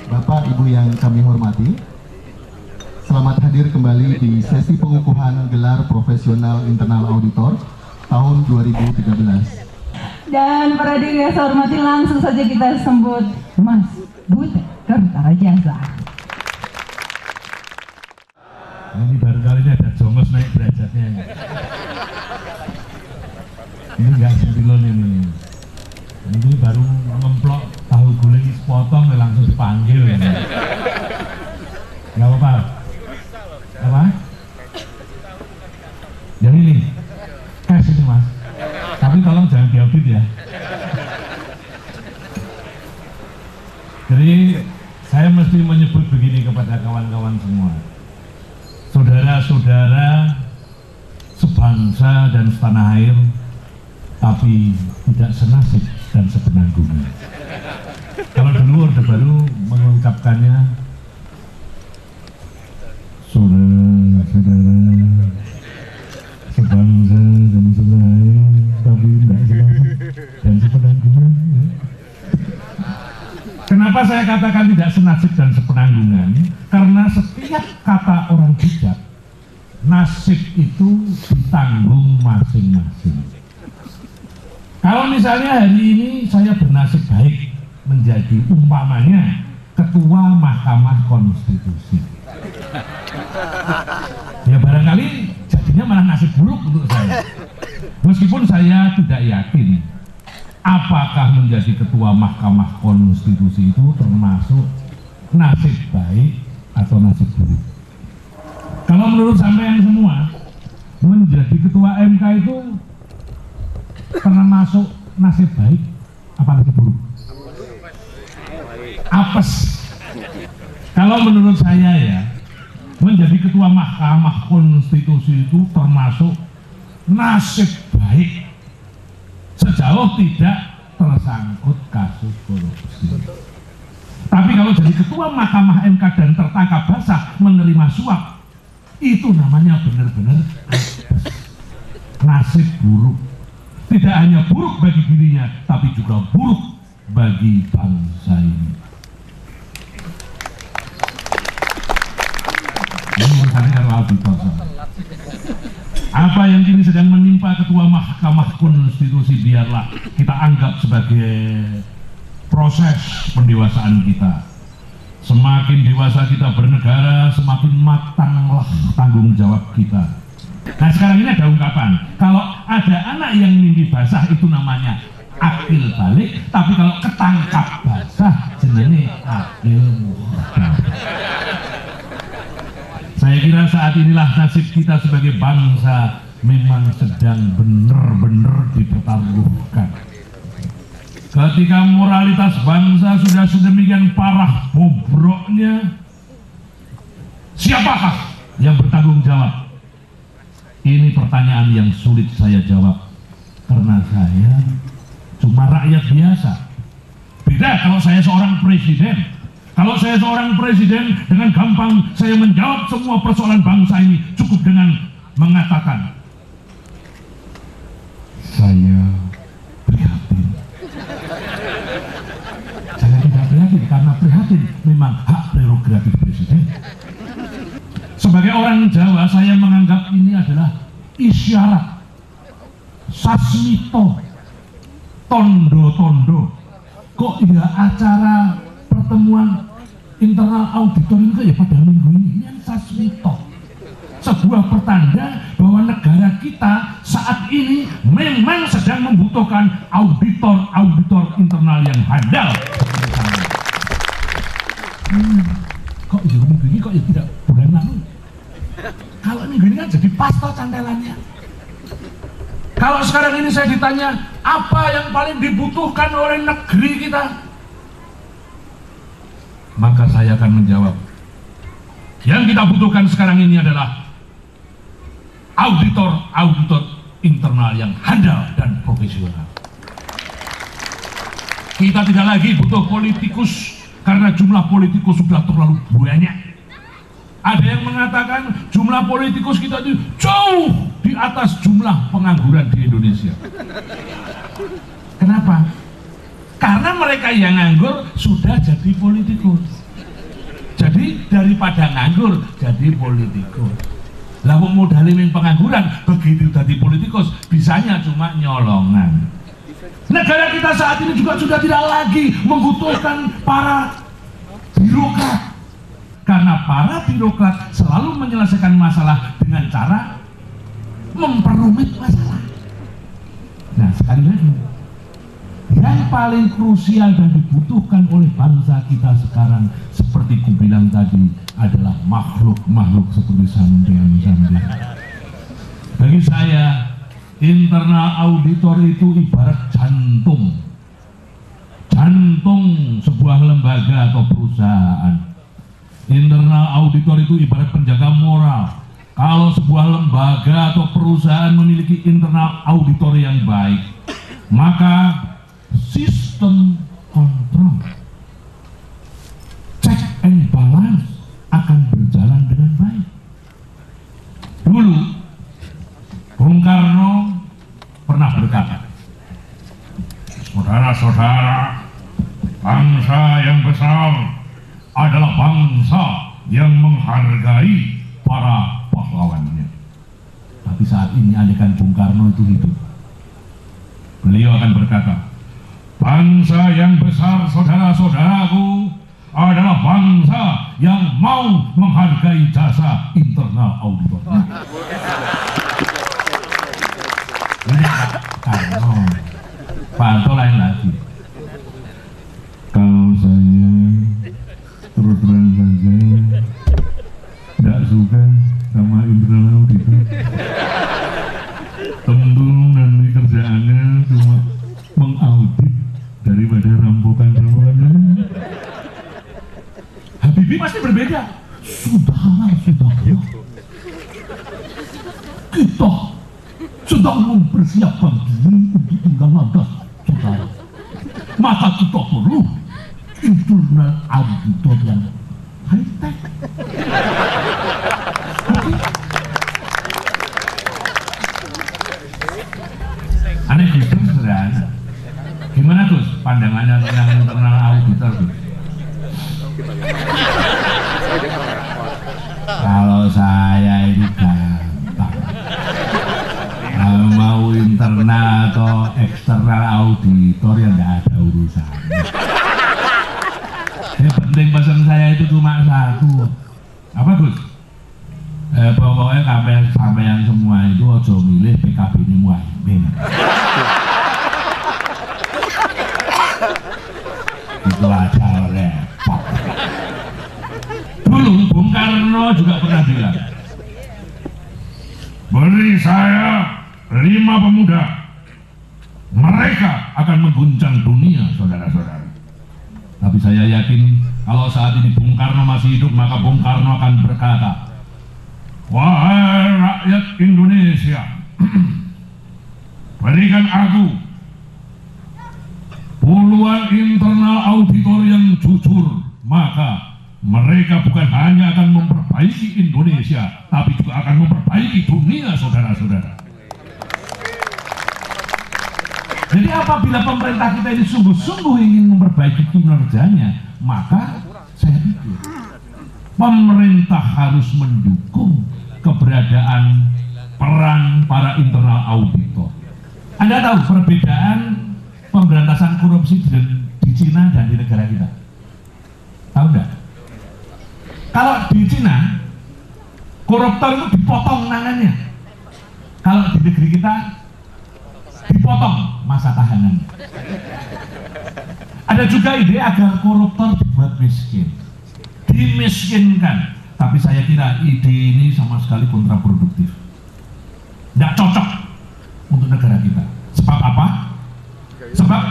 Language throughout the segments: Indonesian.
Bapak Ibu yang kami hormati, selamat hadir kembali di sesi pengukuhan gelar profesional internal auditor tahun 2013. Dan para diri yang saya hormati, langsung saja kita sambut Mas Bud Kertara Jasa. Ini baru kali ini ada jongos naik derajatnya. Ini enggak sembilon ini. Ini baru ngemplok tahu guling sepotong langsung dipanggil. Enggak apa-apa. Apa? Yang ini. Cash ini Mas. Tapi tolong jangan diaudit ya. Jadi saya mesti menyebut begini kepada kawan-kawan semua. Saudara-saudara sebangsa dan setanah air, tapi tidak senasib dan sepenanggungan. Kalau dulu Orde Baru mengungkapkannya, saudara-saudara sebangsa dan setanah air, tapi tidak senasib dan sepenanggungan. Kenapa saya katakan tidak senasib dan sepenanggungan? Karena setiap kata orang bijak, nasib itu ditanggung masing-masing. Kalau misalnya hari ini saya bernasib baik menjadi umpamanya Ketua Mahkamah Konstitusi, ya barangkali jadinya malah nasib buruk untuk saya. Meskipun saya tidak yakin apakah menjadi Ketua Mahkamah Konstitusi itu termasuk nasib baik atau nasib buruk. Kalau menurut sampean semua, menjadi Ketua MK itu termasuk nasib baik apa nasib buruk? Apes. Kalau menurut saya ya, menjadi Ketua Mahkamah Konstitusi itu termasuk nasib baik sejauh tidak tersangkut kasus korupsi. Tapi kalau jadi Ketua Mahkamah MK dan tertangkap basah menerima suap, itu namanya benar-benar nasib buruk. Tidak hanya buruk bagi dirinya, tapi juga buruk bagi bangsa ini. Ini urusannya kalau auditor. Apa yang kini sedang menimpa Ketua Mahkamah Konstitusi biarlah kita anggap sebagai proses pendewasaan kita. Semakin dewasa kita bernegara, semakin matanglah tanggung jawab kita. Nah sekarang ini ada ungkapan, kalau ada anak yang mimpi basah itu namanya akil balik, tapi kalau ketangkap basah jenenge akil muhkam. Saya kira saat inilah nasib kita sebagai bangsa memang sedang benar-benar dipertaruhkan. Ketika moralitas bangsa sudah sedemikian parah bobroknya, siapakah yang bertanggung jawab? Ini pertanyaan yang sulit saya jawab, karena saya cuma rakyat biasa. Beda kalau saya seorang presiden. Kalau saya seorang presiden, dengan gampang saya menjawab semua persoalan bangsa ini, cukup dengan mengatakan saya prihatin. Saya tidak prihatin karena prihatin memang hak prerogatif presiden. Sebagai orang Jawa, saya menganggap ini adalah isyarat, sasmito, tondo-tondo. Kok ya acara pertemuan internal auditor ini kayak pada minggu ini yang sasmito, sebuah pertanda bahwa negara kita saat ini memang sedang membutuhkan auditor internal yang handal. Kok minggu ini kok ya tidak bulan lalu? Kalau minggu ini kan jadi pasto cantelannya. Kalau sekarang ini saya ditanya apa yang paling dibutuhkan oleh negeri kita, maka saya akan menjawab, yang kita butuhkan sekarang ini adalah auditor internal yang handal dan profesional. Kita tidak lagi butuh politikus karena jumlah politikus sudah terlalu banyak. Ada yang mengatakan jumlah politikus kita itu jauh di atas jumlah pengangguran di Indonesia. Kenapa? Karena mereka yang nganggur sudah jadi politikus. Jadi daripada nganggur jadi politikus. Lah wong modale ning pengangguran begitu jadi politikus bisanya cuma nyolongan. Negara kita saat ini juga sudah tidak lagi membutuhkan para birokrat. Karena para birokrat selalu menyelesaikan masalah dengan cara memperumit masalah. Nah, sekali lagi, yang paling krusial dan dibutuhkan oleh bangsa kita sekarang, seperti ku bilang tadi, adalah makhluk-makhluk seperti sampean-sampean. Bagi saya, internal auditor itu ibarat jantung sebuah lembaga atau perusahaan. Internal auditor itu ibarat penjaga moral. Kalau sebuah lembaga atau perusahaan memiliki internal auditor yang baik, maka sistem kontrol, check and balance akan berjalan dengan baik. Dulu Bung Karno pernah berkata, saudara-saudara, bangsa yang besar adalah bangsa yang menghargai para pahlawannya. Tapi saat ini andaikan Bung Karno itu hidup, beliau akan berkata, bangsa yang besar, saudara-saudaraku, adalah bangsa yang mau menghargai jasa internal auditor. Ini Karno, Pak Anto lain lagi. Kalau saya terus terang saja tidak suka sama internal auditor. Temen dan kerjaannya cuma mengaudit daripada rampokan-rampokan. Habibie pasti berbeda. Sudahlah. Kita sedang mempersiapkan diri untuk tinggal landas, saudara. Maka kita perlu internal auditor yang high-tech. Aneh Gus sederhana. Gimana Gus pandangannya tentang internal auditor Gus? Kalau saya ini gampang. Mau internal atau eksternal auditor yang tidak ada urusan. Yang penting pesan saya itu cuma satu. Apa Gus? Pokoknya sampean semua itu ojo milih PKB ini Muhaimin. Itu aja repot. Dulu Bung Karno juga pernah bilang, beri saya 5 pemuda, mereka akan mengguncang dunia, saudara-saudara. Tapi saya yakin kalau saat ini Bung Karno masih hidup, maka Bung Karno akan berkata, wahai rakyat Indonesia, berikan aku puluhan internal auditor yang jujur, maka mereka bukan hanya akan memperbaiki Indonesia, tapi juga akan memperbaiki dunia, saudara-saudara. Jadi apabila pemerintah kita ini sungguh-sungguh ingin memperbaiki kinerjanya, maka saya pikir pemerintah harus mendukung keberadaan peran para internal auditor. Anda tahu perbedaan pemberantasan korupsi di Cina dan di negara kita? Tahu enggak? Kalau di Cina, koruptor itu dipotong tangannya. Kalau di negeri kita, dipotong masa tahanan. Ada juga ide agar koruptor dibuat miskin, dimiskinkan. Tapi saya kira ide ini sama sekali kontraproduktif, tidak cocok untuk negara kita. Sebab apa? Sebab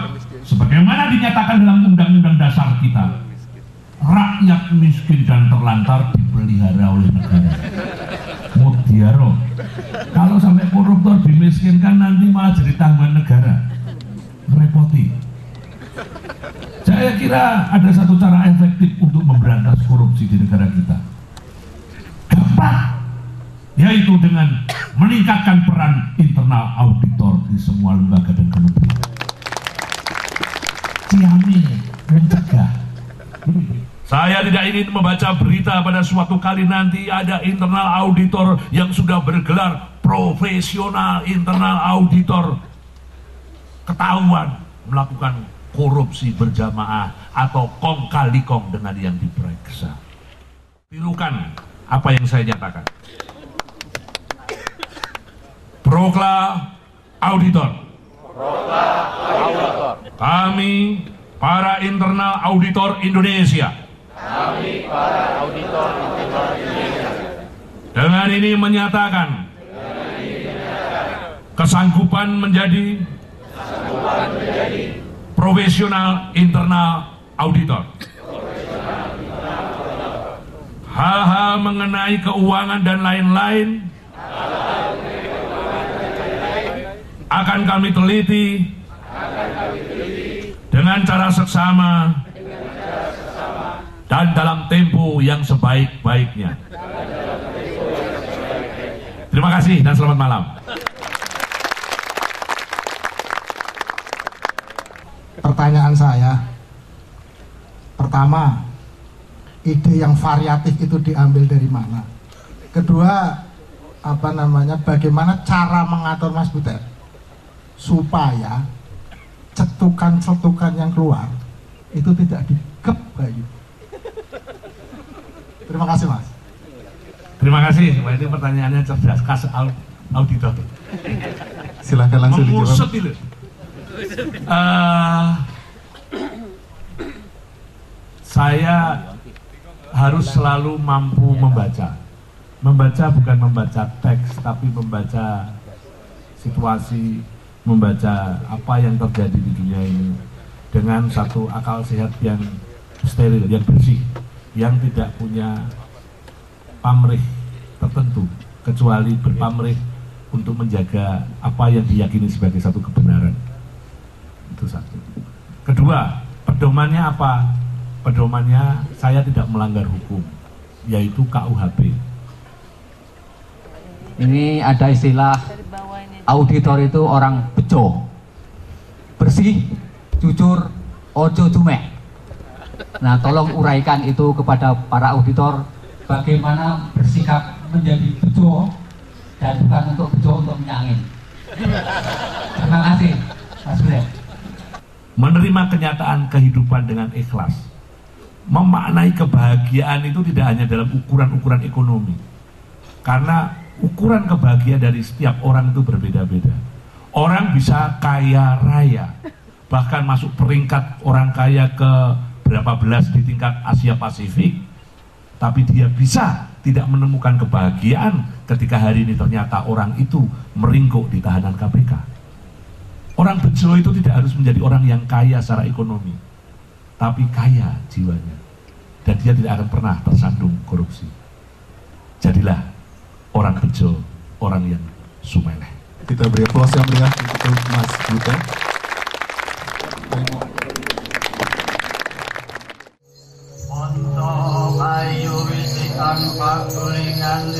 sebagaimana dinyatakan dalam Undang-Undang Dasar kita, rakyat miskin dan terlantar dipelihara oleh negara. Mutiaro, kalau sampai koruptor dimiskinkan nanti malah jadi tanggungan negara, merepoti. Saya kira ada satu cara efektif untuk memberantas korupsi di negara kita, gampang, yaitu dengan meningkatkan peran internal auditor di semua lembaga dan kementerian. Ciamik, mencegah. Saya tidak ingin membaca berita pada suatu kali nanti ada internal auditor yang sudah bergelar profesional internal auditor ketahuan melakukan korupsi berjamaah atau kong kali kong dengan yang diperiksa. Tirukan apa yang saya nyatakan. Prokla auditor. Kami para internal auditor Indonesia. Dengan ini menyatakan kesanggupan menjadi profesional internal auditor. Hal-hal mengenai keuangan dan lain-lain akan kami teliti dengan cara seksama dan dalam tempo yang sebaik-baiknya. Terima kasih dan selamat malam. Pertanyaan saya, pertama, ide yang variatif itu diambil dari mana? Kedua, bagaimana cara mengatur Mas Butet supaya cetukan-cetukan yang keluar itu tidak digep kayak gitu. Terima kasih, Mas. Terima kasih. Wah, ini pertanyaannya cerdas, khas auditor. Silahkan langsung dijawab. Saya harus selalu mampu membaca. Membaca bukan membaca teks, tapi membaca situasi, membaca apa yang terjadi di dunia ini dengan satu akal sehat yang steril, yang bersih, yang tidak punya pamrih tertentu, kecuali berpamrih untuk menjaga apa yang diyakini sebagai satu kebenaran. Itu satu. Kedua, pedomannya apa? Pedomannya saya tidak melanggar hukum, yaitu KUHP. Ini ada istilah auditor itu orang bejo, bersih, jujur, ojo jumek. Nah, tolong uraikan itu kepada para auditor, bagaimana bersikap menjadi bejo dan bukan untuk bejo untuk menyangin. Terima kasih, Mas Butet. Menerima kenyataan kehidupan dengan ikhlas, memaknai kebahagiaan itu tidak hanya dalam ukuran-ukuran ekonomi, karena ukuran kebahagiaan dari setiap orang itu berbeda-beda. Orang bisa kaya raya, bahkan masuk peringkat orang kaya ke berapa belas di tingkat Asia Pasifik, tapi dia bisa tidak menemukan kebahagiaan ketika hari ini ternyata orang itu meringkuk di tahanan KPK. Orang bejo itu tidak harus menjadi orang yang kaya secara ekonomi, tapi kaya jiwanya, dan dia tidak akan pernah tersandung korupsi. Jadilah orang bejo, orang yang sumeleh. Kita beri aplaus yang meriah untuk Mas Butet. Untuk ayu wisikan pakulingan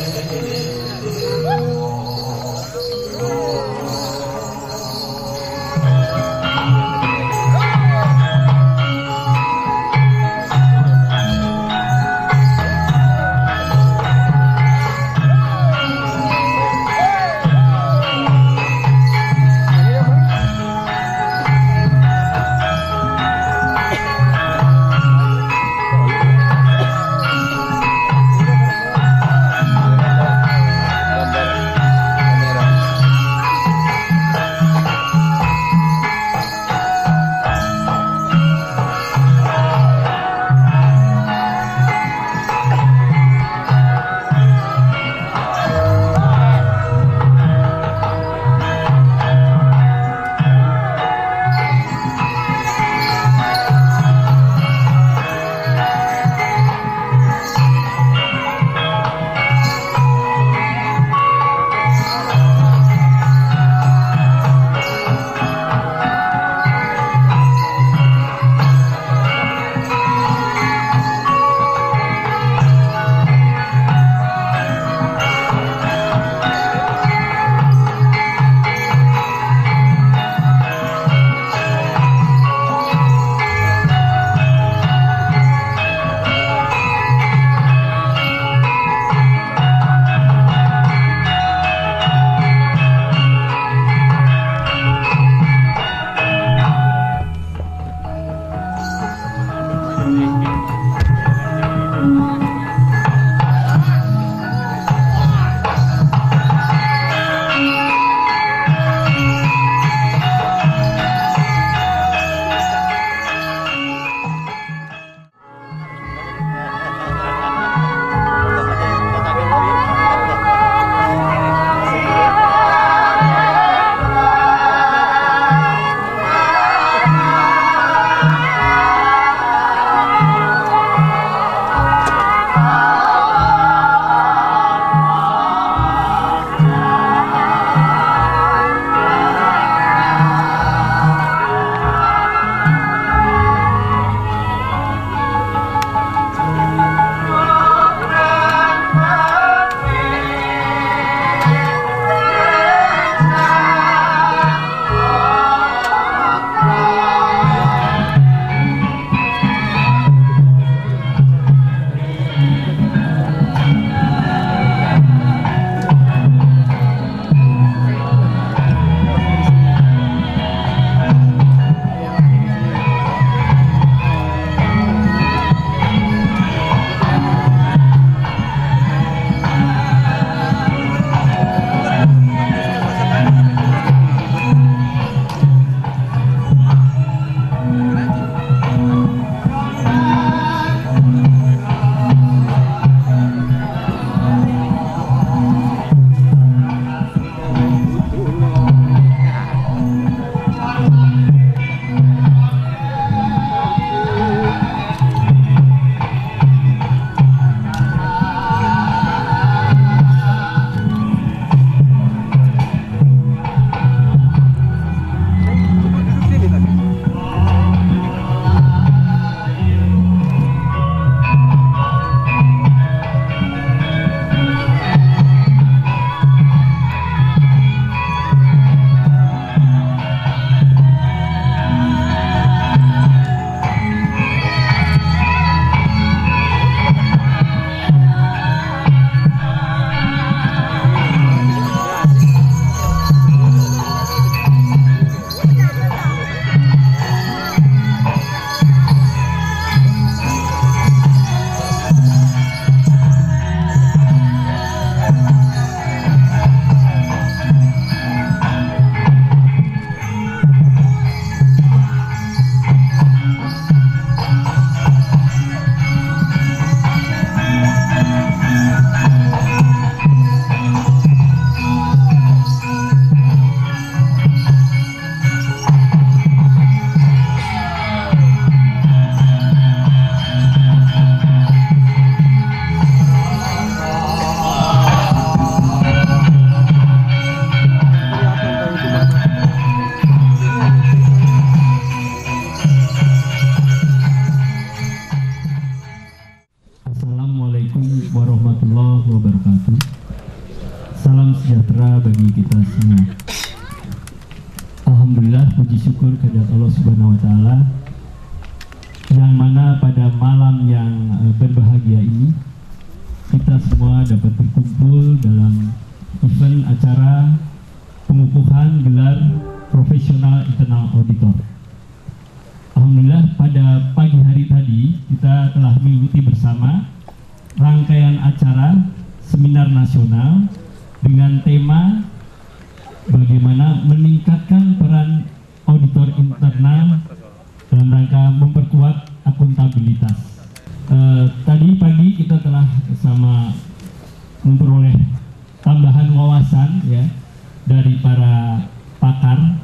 bagi kita semua. Alhamdulillah, puji syukur kepada Allah Subhanahu wa Ta'ala, yang mana pada malam yang berbahagia ini kita semua dapat berkumpul dalam event acara pengukuhan gelar profesional internal auditor. Alhamdulillah, pada pagi hari tadi kita telah mengikuti bersama rangkaian acara seminar nasional dengan tema bagaimana meningkatkan peran auditor internal dalam rangka memperkuat akuntabilitas. Tadi pagi kita telah bersama memperoleh tambahan wawasan ya dari para pakar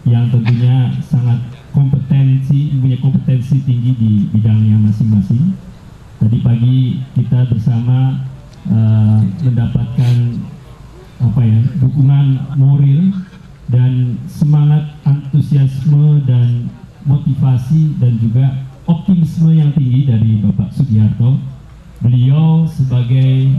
yang tentunya sangat punya kompetensi tinggi di bidangnya masing-masing. Tadi pagi kita bersama mendapatkan dukungan moral dan semangat, antusiasme dan motivasi dan juga optimisme yang tinggi dari Bapak Sugiharto. Beliau sebagai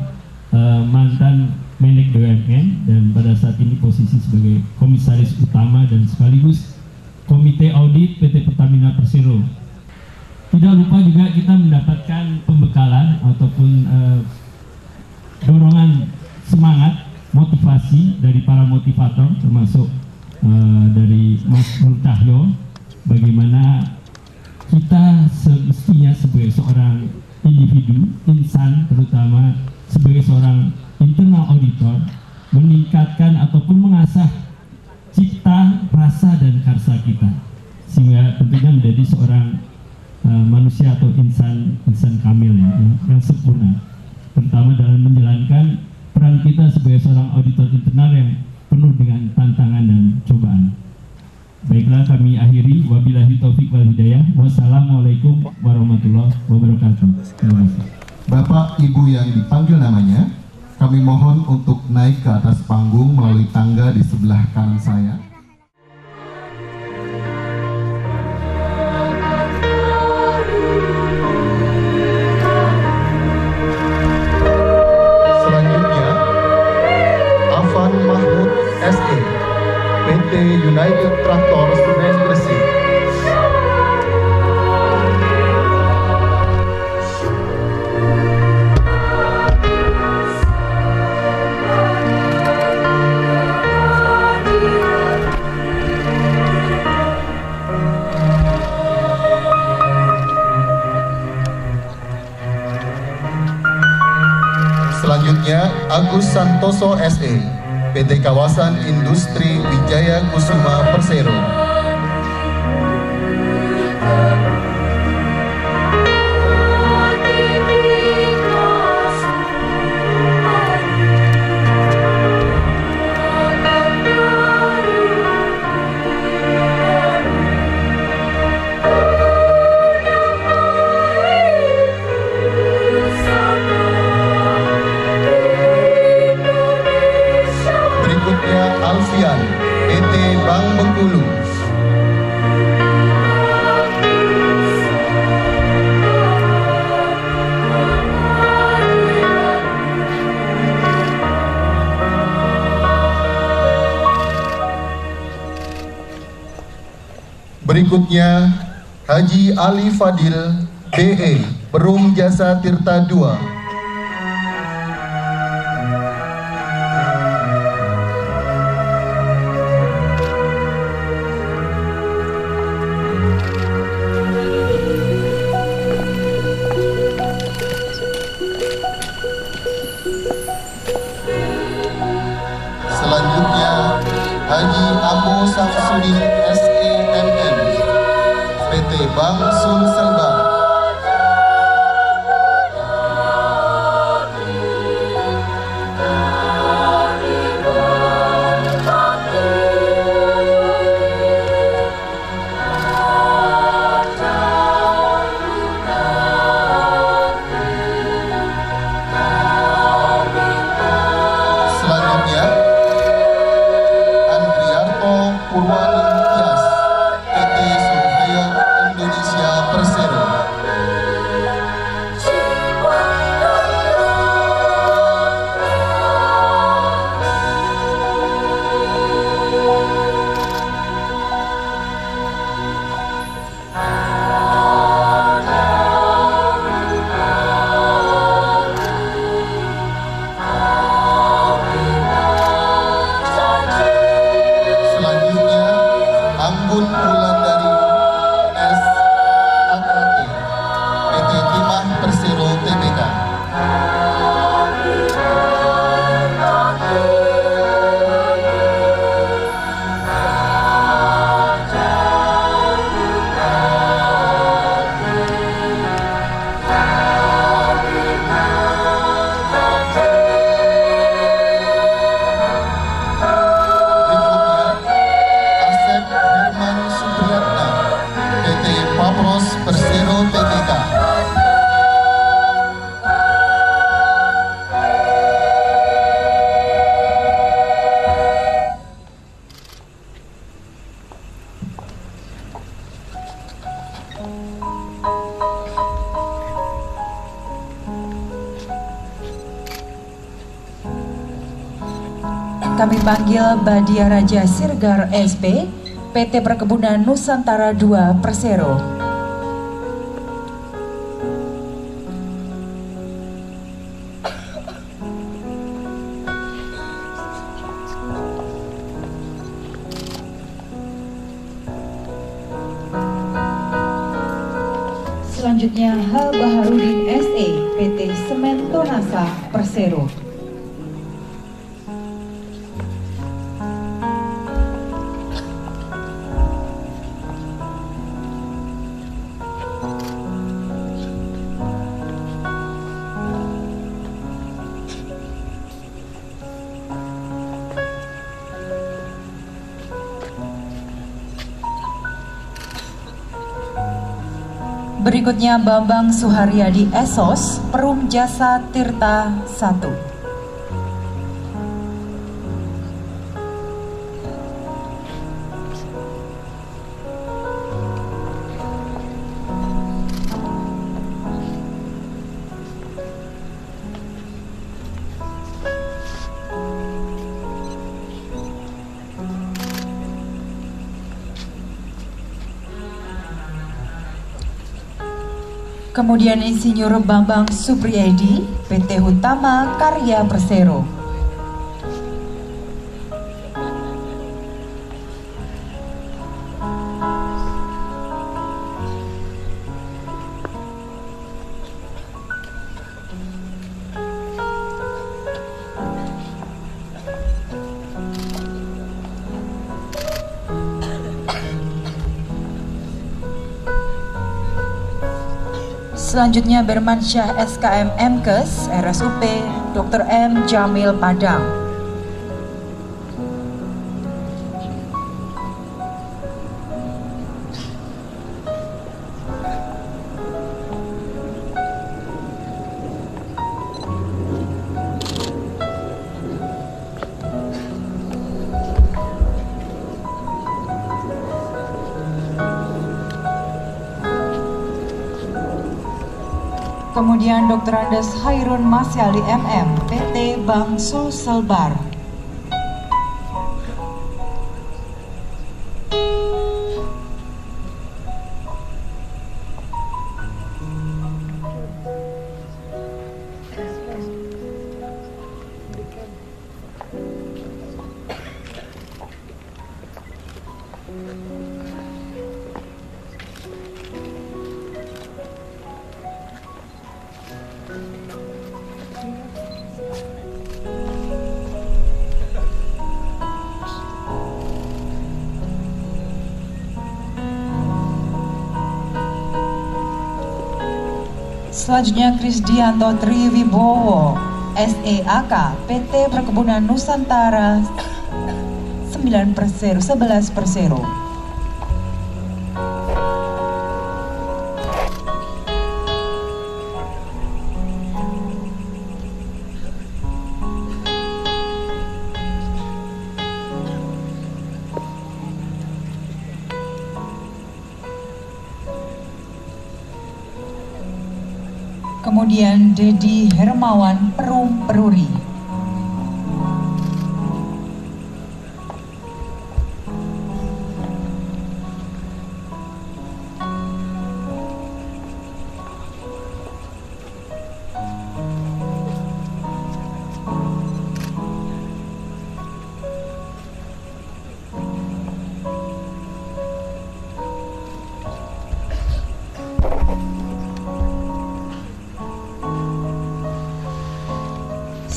mantan Meneg BUMN dan pada saat ini posisi sebagai komisaris utama dan sekaligus Komite Audit PT Pertamina Persero. Tidak lupa juga kita mendapatkan pembekalan ataupun dorongan semangat, motivasi dari para motivator, termasuk dari Mas Nur Cahyo, bagaimana kita semestinya sebagai seorang individu, insan, terutama sebagai seorang internal auditor, meningkatkan ataupun mengasah cipta, rasa, dan karsa kita, sehingga tentunya menjadi seorang manusia atau insan kamil yang sempurna, terutama dalam menjalankan peran kita sebagai seorang auditor internal yang penuh dengan tantangan dan cobaan. Baiklah, kami akhiri. Wabillahi taufik wal hidayah. Wassalamualaikum warahmatullahi wabarakatuh. Terima kasih. Bapak Ibu yang dipanggil namanya, kami mohon untuk naik ke atas panggung melalui tangga di sebelah kanan saya. Selanjutnya, Afan Mahmud SE, PT United Tractor Senen Gresik. Selanjutnya, Agus Santoso SE, PT Kawasan Industri Wijaya Kusuma Persero. Alfian, PT Bank Bengkulu. Berikutnya, Haji Ali Fadil, BE, Perum Jasa Tirta II. Selanjutnya, Haji Amo Samsudin SEMM, PT Bank Sulselbar. Selanjutnya, Andriarto Purwaningtyas, PT Surveyor Indonesia Persero. Selanjutnya, Anggun Wulandari S. Akrati, PT Timah Persero Tbk. Asep Herman Supriyatna, PT Papros Persero Tbk. Kami panggil Badia Raja Sirgar SP, PT Perkebunan Nusantara II Persero. Selanjutnya H. Baharudin SE, PT Semen Tonasa Persero. Berikutnya Bambang Suharyadi Esos, Perum Jasa Tirta 1. Kemudian Insinyur Bambang Supriyadi, PT Hutama Karya Persero. Selanjutnya Bermansyah SKM Mkes, RSUP Dr. M. Jamil Padang. Kemudian Dr. Andes Hairun Masyali MM, PT Bank Sulselbar. Selanjutnya Krisdianto Triwibowo, SEAK, PT Perkebunan Nusantara 11 Persero. Kemudian Dedi Hermawan, Perum Peruri.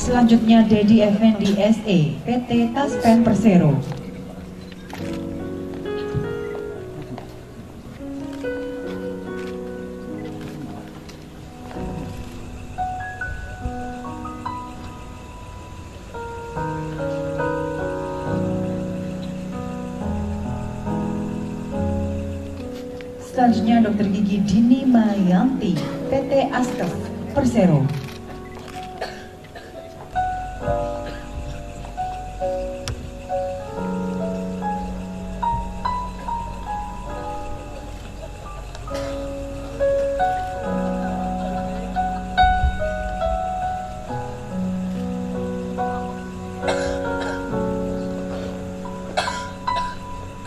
Selanjutnya Dedi Effendi SE, PT Taspen Persero. Selanjutnya Dr. Gigi Dini Mayanti, PT Askes Persero.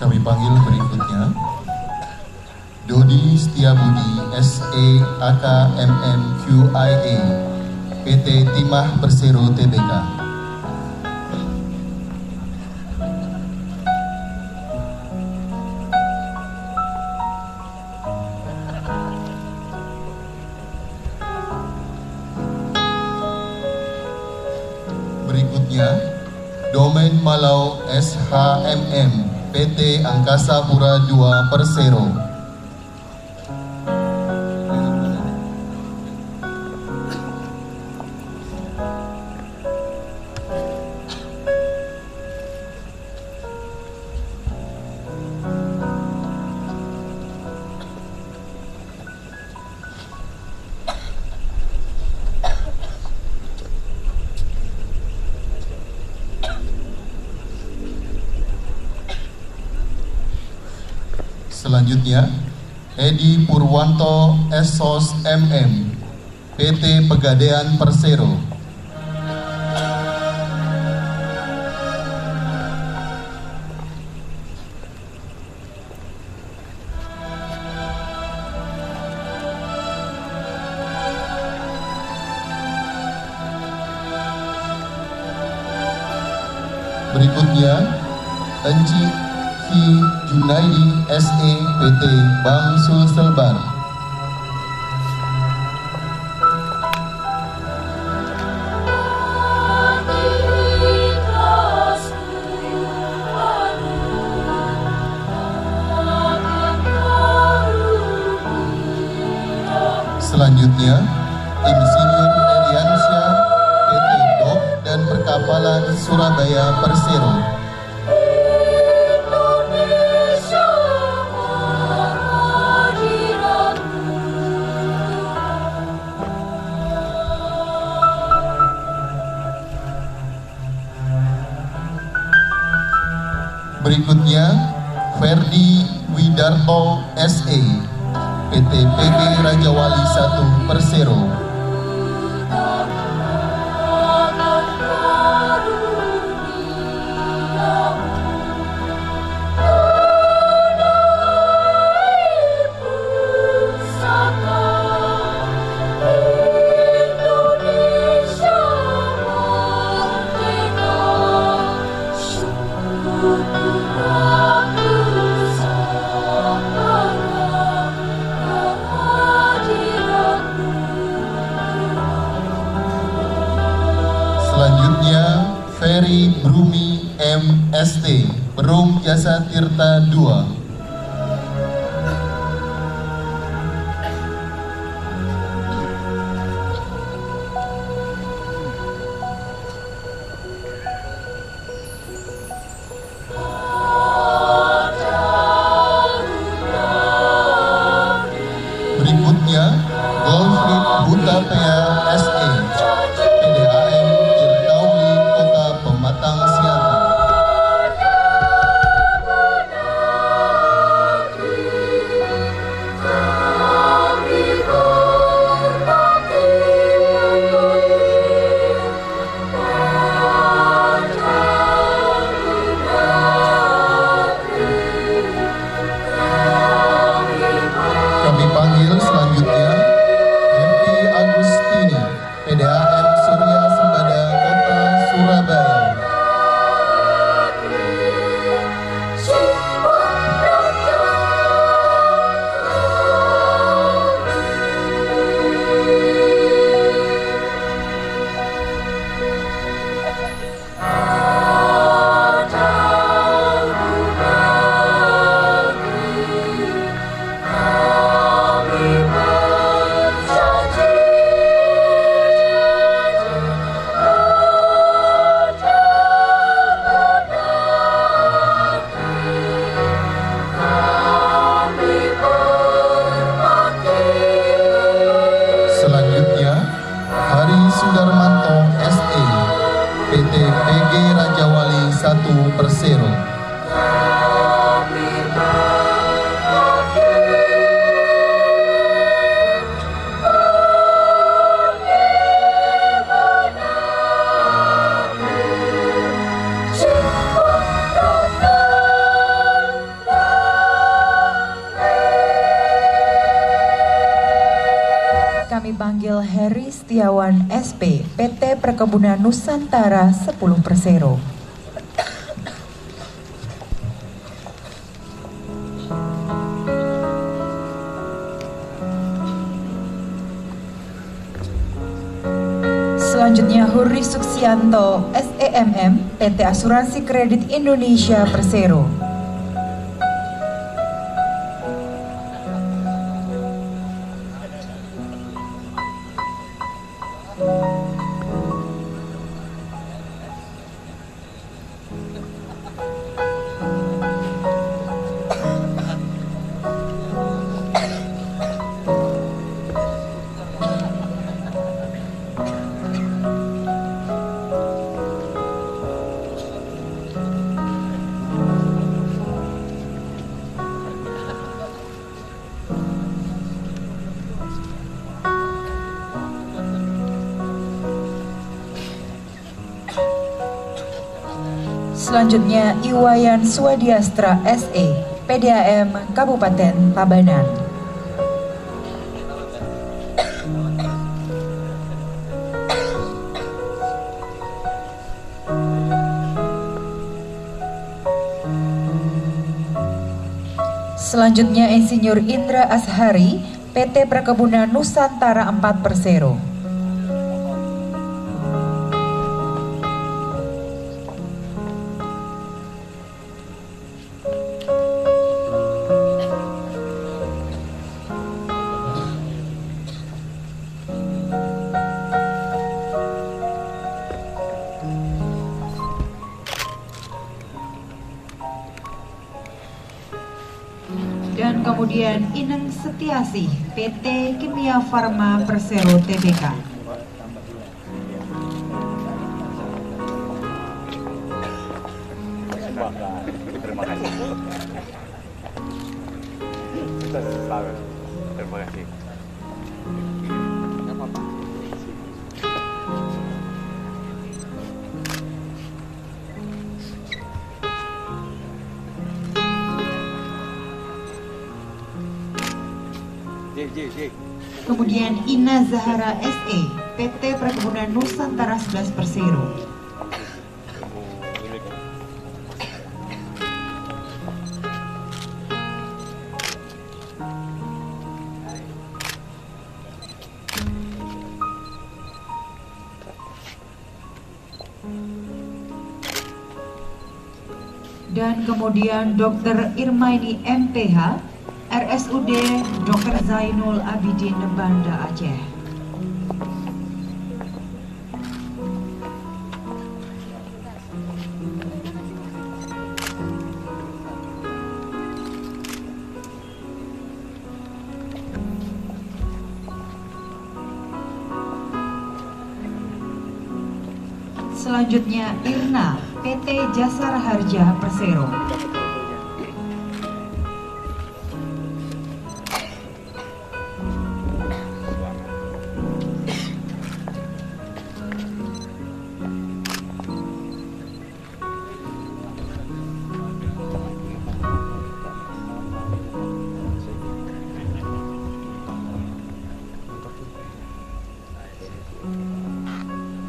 Kami panggil berikutnya Dodi Setiabudi SE AKMM QIA PT Timah Persero Tbk. Berikutnya, Domain Malau SHMM PT Angkasa Pura II Persero. Selanjutnya, Edi Purwanto Esos MM PT Pegadaian Persero. Berikutnya, Enci Junaidi SE PT Bank Sulselbar. Selanjutnya, Insinyur Eriansyah PT Dok dan Perkapalan Surabaya Persero. Berikutnya, Ferdi Widarto SE PT PG Raja Wali 1 Persero. Selanjutnya, Ferry Brumi MST Perum Jasa Tirta II. Berikutnya, Golfrit Hutapea SE PDAM Tirtauli Kota Pematang Siantar. Kami panggil selanjutnya Happy Agustini PDAM Surya Sembada Kota Surabaya. Selanjutnya, Hari Sudarmanto SE PT PG Raja Wali 1 Persero. Kami panggil Heri Setiawan SP PT Perkebunan Nusantara 10 Persero. Selanjutnya Hurri Suksianto, SEMM, PT Asuransi Kredit Indonesia Persero. Selanjutnya Iwayan Swadiastra SE, PDAM Kabupaten Tabanan. Selanjutnya Insinyur Indra Ashari, PT Perkebunan Nusantara 4 Persero. Dan kemudian Ineng Setiasih, PT Kimia Farma Persero Tbk. Terima kasih. Terima kasih. Kemudian Ina Zahara SE, PT Perkebunan Nusantara 11 Persero. Dan kemudian Dr. Irmaini MPH, RSUD Dr. Zainul Abidin Banda Aceh. Selanjutnya Irna, PT Jasara Harja Persero.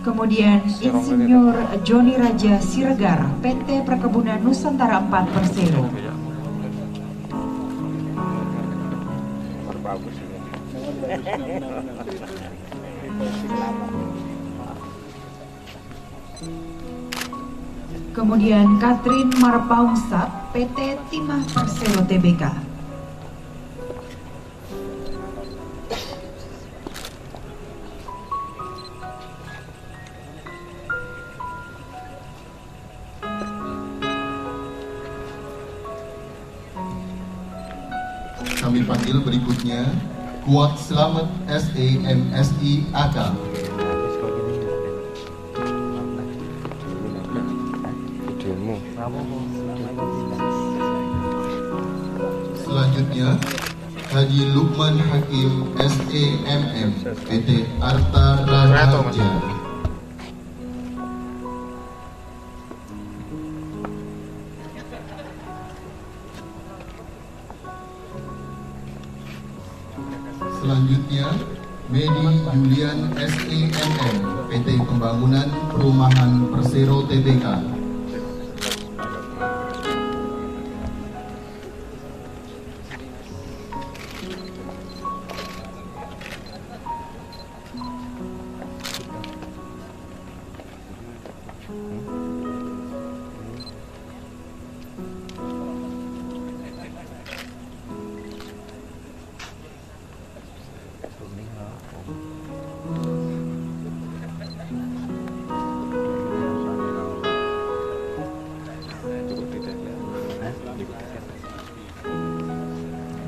Kemudian Insinyur Joni Raja Siregar, PT Perkebunan Nusantara 4 Persero. Kemudian Katrin Marpaungsat, PT Timah Persero Tbk. Kami panggil berikutnya Kuat Selamat SE MSI AK. Selanjutnya Haji Lukman Hakim SEMM, PT Arta Raharja. Selanjutnya Medi Julian SEMM, PT Pembangunan Perumahan Persero Tbk.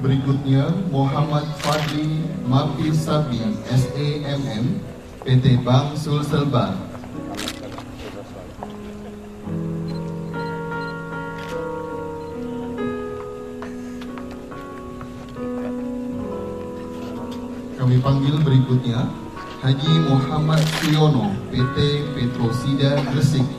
Berikutnya Muhammad Fadli Mafi Sabi SEMM PT Bank Sulselbar. Kami panggil berikutnya Haji Muhammad Siono PT Petrosida Gresik.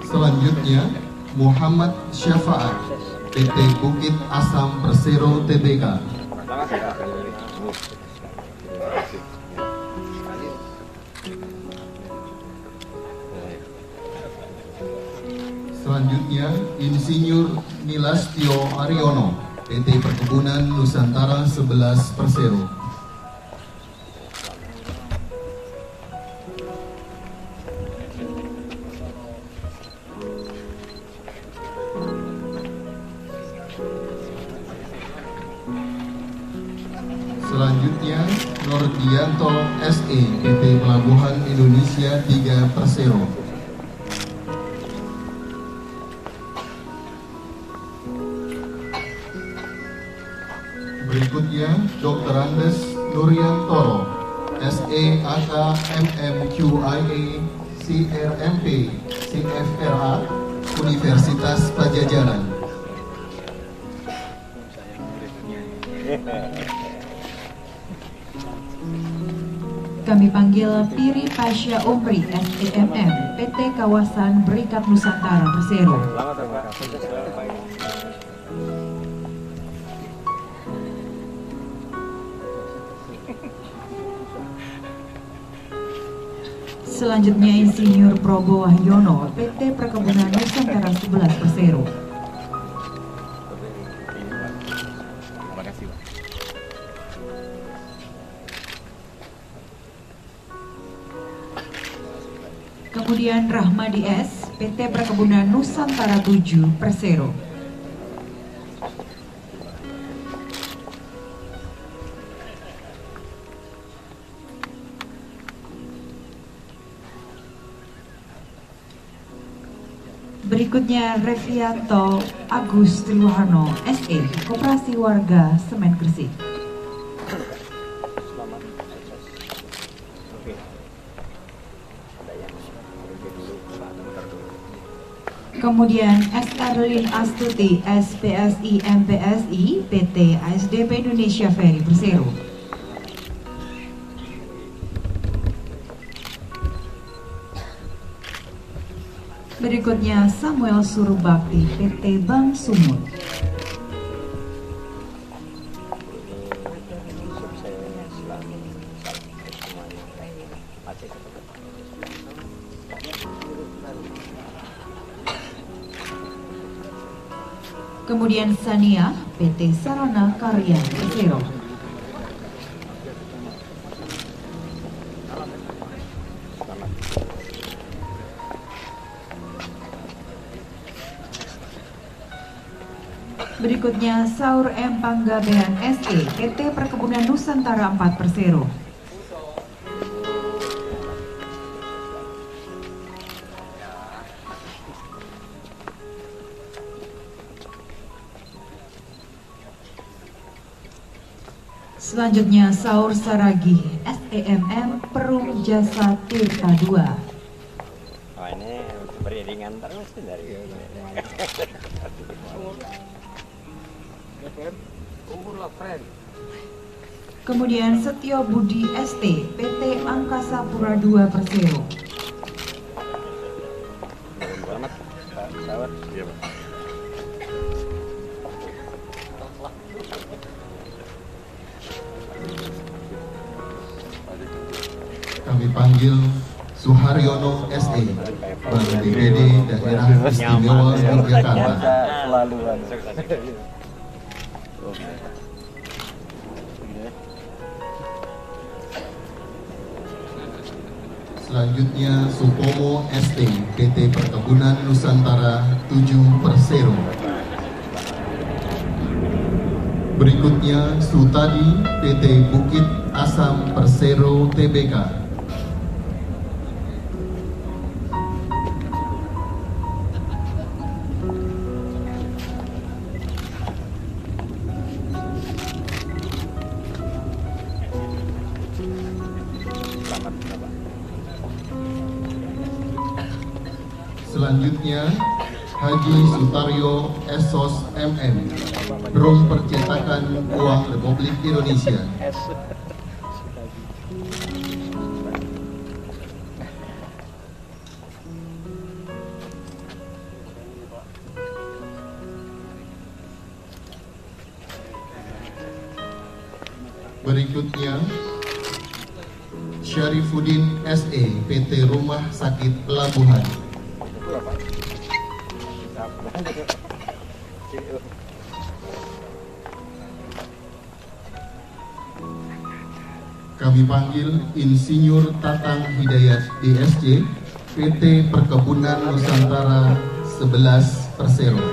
Selanjutnya Muhammad Syafaat PT Bukit Asam Persero Tbk. Selanjutnya Insinyur Nilastio Aryono PT Perkebunan Nusantara 11 Persero. Selanjutnya Nordianto SE PT Pelabuhan Indonesia 3 Persero. Berikutnya Dr. Andes Nuriantoro SE AK MMQIA CRMP CFRA Universitas Pajajaran. Kami panggil Piri Pasya Umri SEMM PT Kawasan Berikat Nusantara Persero. Selanjutnya Insinyur Probo Wahyono PT Perkebunan Nusantara 11 Persero. Kemudian Rahmadi S PT Perkebunan Nusantara 7 Persero. Berikutnya Revianto Agus Triwahano SE Koperasi Warga Semen Gresik. Kemudian S. Erlin Astuti SPSI MPSI PT ASDP Indonesia Ferry Persero. Berikutnya Samuel Surubakti PT Bank Sumut. Kemudian Sania PT Sarana Karya Persero. Berikutnya Saur M. Panggabean SE PT Perkebunan Nusantara 4 Persero. Selanjutnya Saur Saragi SEMM Perum Jasa Tirta 2. Oh, ini beriringan terus dari Kemudian Setio Budi ST PT Angkasa Pura 2 Persero. Kami panggil Suharyono SE, Bank BPD Daerah Istimewa Yogyakarta. Selanjutnya Supomo ST, PT Perkebunan Nusantara 7 Persero. Berikutnya Sutadi, PT Bukit Asam Persero Tbk. Selanjutnya Haji Sutaryo Esos MM, Brum Percetakan Uang Republik Indonesia. Berikutnya Syarifuddin SE, PT Rumah Sakit Pelabuhan. Kami panggil Insinyur Tatang Hidayat DSC, PT Perkebunan Nusantara 11 Persero.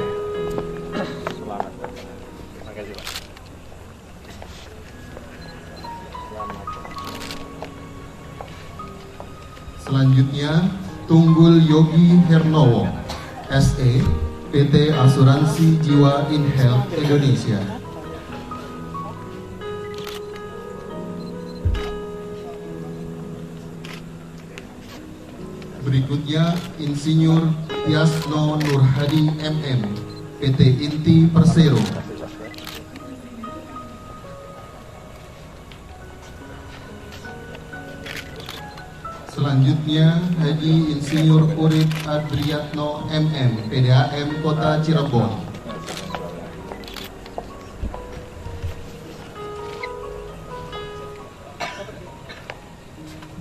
Selanjutnya Tunggul Yogi Hernowo SE, PT Asuransi Jiwa InHealth Indonesia. Berikutnya Insinyur Tiasno Nurhadi MM, PT Inti Persero. Selanjutnya Haji Insinyur Urip Adriatno MM, PDAM Kota Cirebon.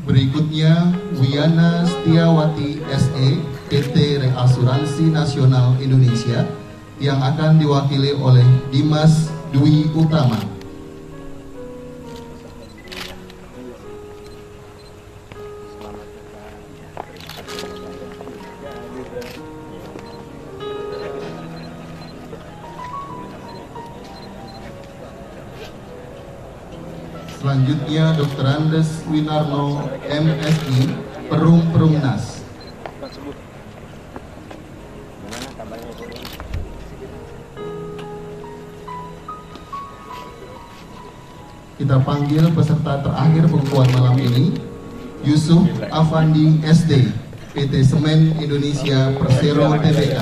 Berikutnya Wiana Setiawati SE, PT Reasuransi Nasional Indonesia, yang akan diwakili oleh Dimas Dwi Utama. Selanjutnya Dr. Andes Winarno MSI, Perum Perumnas. Kita panggil peserta terakhir pengukuhan malam ini, Yusuf Afandi SD, PT Semen Indonesia Persero Tbk.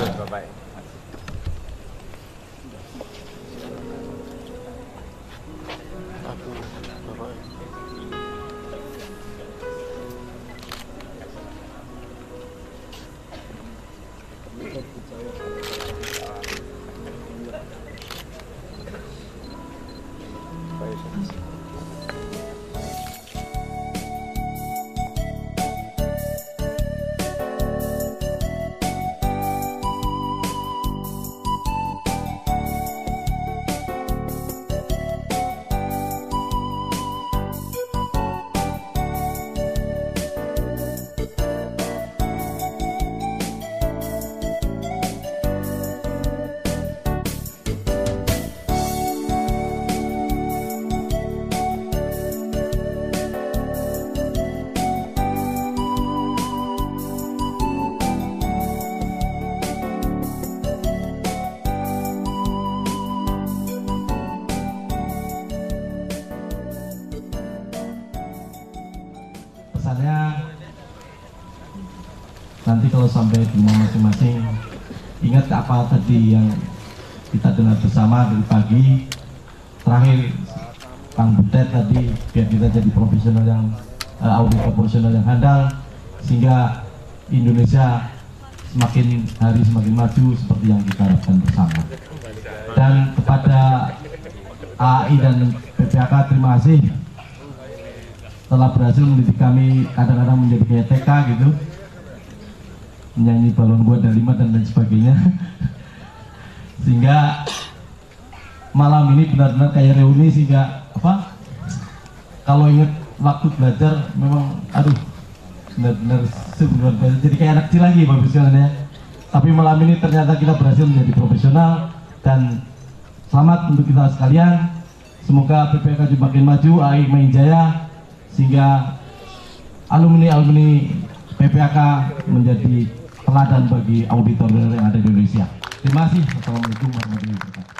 Nanti kalau sampai di rumah masing-masing, ingat apa tadi yang kita dengar bersama dari pagi. Terakhir Kang Butet tadi, biar kita jadi profesional yang auditor profesional yang handal, sehingga Indonesia semakin hari semakin maju seperti yang kita harapkan bersama. Dan kepada AI dan PPAK terima kasih setelah berhasil mendidik kami kadang-kadang menjadi kayak TK gitu, menyanyi balon buat dan 5 dan lain sebagainya. Sehingga malam ini benar-benar kayak reuni, sehingga apa, kalau ingat waktu belajar memang aduh benar-benar sebenarnya jadi kayak anak kecil lagi Bapak sekalian ya. Tapi malam ini ternyata kita berhasil menjadi profesional, dan selamat untuk kita sekalian. Semoga PPK makin maju, AI makin jaya, sehingga alumni PPK menjadi teladan bagi auditor yang ada di Indonesia. Terima kasih. Assalamualaikum warahmatullahi wabarakatuh.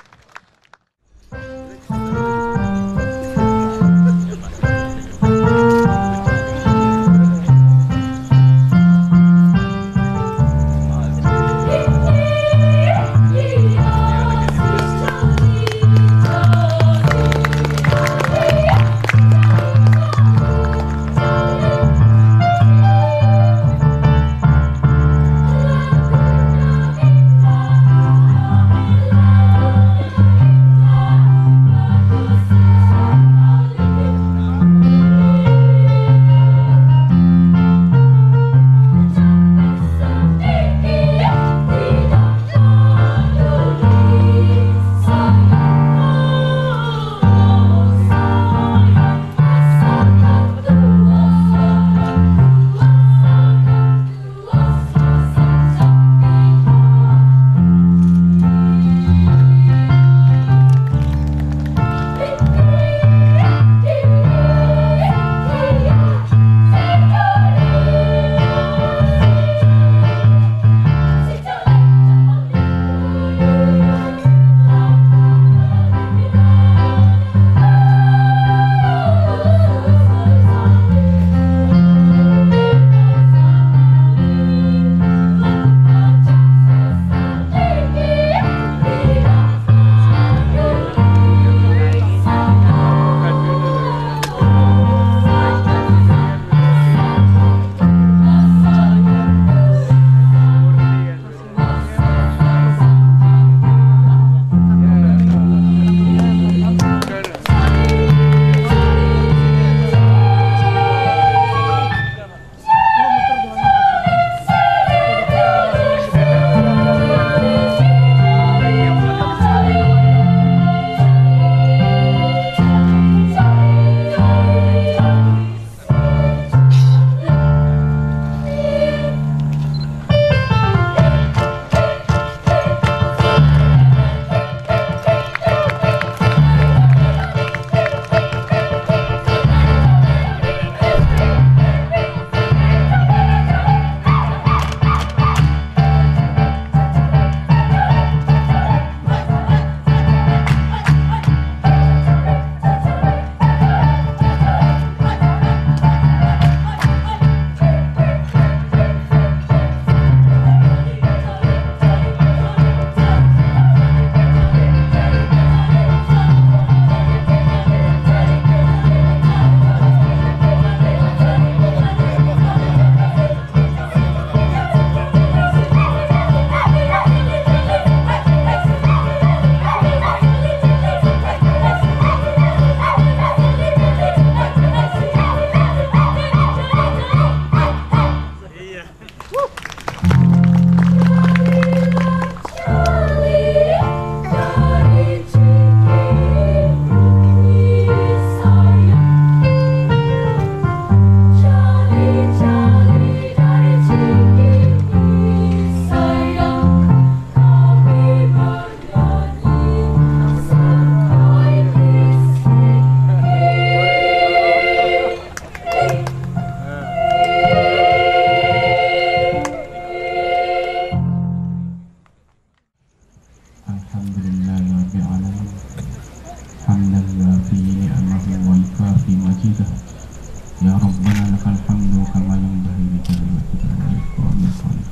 Ya Rabbana lakal hamdu kama yanbaghi li jalali wajhika wa li ikramil khalq.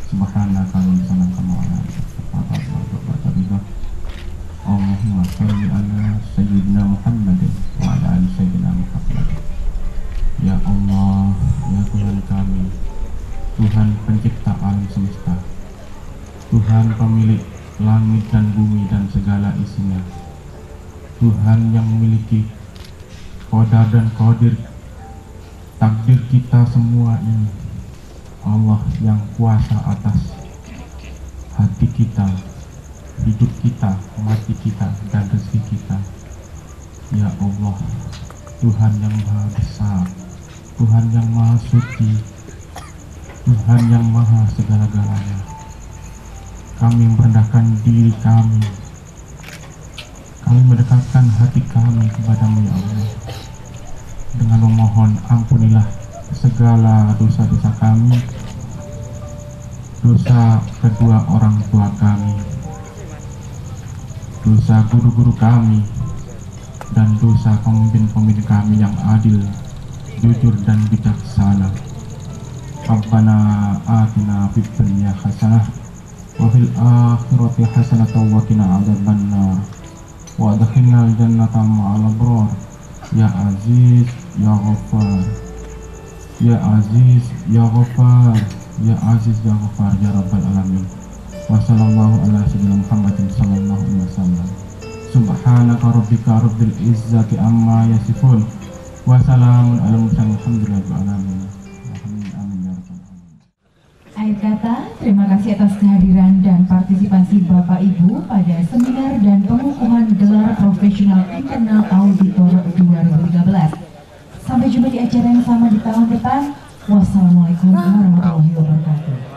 Subhanaka wa bihamdika wa ala alihi. Allahumma shalli ala sayyidina Muhammad wa ala ali sayyidina Muhammad. Ya Allah, ya Tuhan kami, Tuhan pencipta alam semesta, Tuhan pemilik langit dan bumi dan segala isinya, Tuhan yang memiliki qadar dan qadir takdir kita semua ini Allah yang kuasa atas hati kita, hidup kita, mati kita, dan rezeki kita. Ya Allah, Tuhan yang maha besar, Tuhan yang maha suci, Tuhan yang maha segala-galanya, kami merendahkan diri kami mendekatkan hati kami kepadamu ya Allah, dengan memohon ampunilah segala dosa-dosa kami, dosa kedua orang tua kami, dosa guru-guru kami, dan dosa pemimpin-pemimpin kami yang adil, jujur dan bijaksana. Rabbana atina fid dunya hasanah wa fil akhirati hasanah wa qina adzabannar wa adkhilnal jannata ma'al abrar. Ya Aziz ya Ghaffar, ya Aziz ya Ghaffar, ya Aziz ya Ghaffar ya Rabbal alamin. Wa sallallahu ala sayyidina Muhammadin sallallahu alaihi wasallam. Subhanaka rabbika rabbil izzati amma yasifun wa salamun alal mursalin walhamdulillahi rabbil alamin. Akhir kata, terima kasih atas kehadiran dan partisipasi Bapak Ibu pada seminar dan pengukuhan gelar profesional internal auditor 2013. Sampai jumpa di acara yang sama di tahun depan. Wassalamualaikum warahmatullahi wabarakatuh.